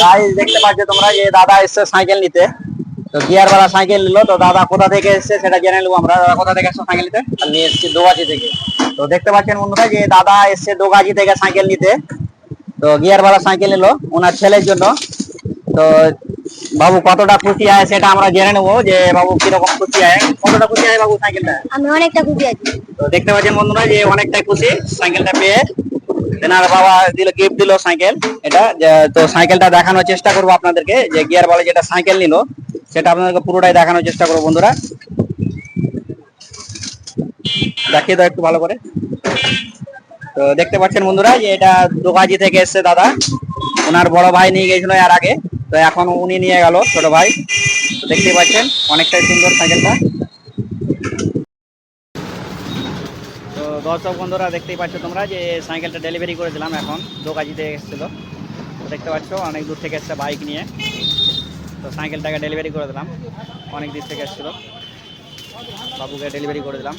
Guys দেখতে পাচ্ছ তোমরা যে দাদা এসছে সাইকেল নিতে। তো গিয়ার वाला সাইকেল নিলো। তো দাদা কোথা থেকে এসছে সেটা জেনে নেবো আমরা। দাদা কোথা থেকে এসছো সাইকেল নিতে? আমি এসেছি দোয়াজি থেকে। তো দেখতে পাচ্ছেন বন্ধুরা যে দাদা এসছে দোগাজি থেকে সাইকেল নিতে। তো গিয়ার वाला সাইকেল নিলো ওনার ছেলের জন্য। তো বাবু কতটা খুশি হয় সেটা আমরা জেনে নেবো যে বাবু কিরকম খুশি হয়। কতটা খুশি হয় বাবু সাইকেলটা? আমি অনেকটা খুশি আছি। তো দেখতে পাচ্ছেন বন্ধুরা যে অনেকটাই খুশি সাইকেলটা পেয়ে। তেনার বাবা দিল, গিফট দিল সাইকেল। এটা তো সাইকেলটা দেখানোর চেষ্টা করবো আপনাদেরকে যে গিয়ার বলে যেটা সাইকেল নিল সেটা আপনাদেরকে পুরোটাই দেখানোর চেষ্টা করবো বন্ধুরা। দেখিয়ে দাও একটু ভালো করে। তো দেখতে পাচ্ছেন বন্ধুরা যে এটা দোগাজি থেকে এসছে দাদা। ওনার বড় ভাই নিয়ে গেছিল এর আগে, তো এখন উনি নিয়ে গেল ছোট ভাই। দেখতে পাচ্ছেন অনেকটাই সুন্দর সাইকেলটা। তো দর্শক বন্ধুরা দেখতেই পাচ্ছ তোমরা যে সাইকেলটা ডেলিভারি করে দিলাম এখন দোগাজি থেকে এসেছিল। তো দেখতে পাচ্ছ অনেক দূর থেকে এসছে বাইক নিয়ে। তো সাইকেলটাকে ডেলিভারি করে দিলাম, অনেক দূর থেকে এসেছিল, বাবুকে ডেলিভারি করে দিলাম।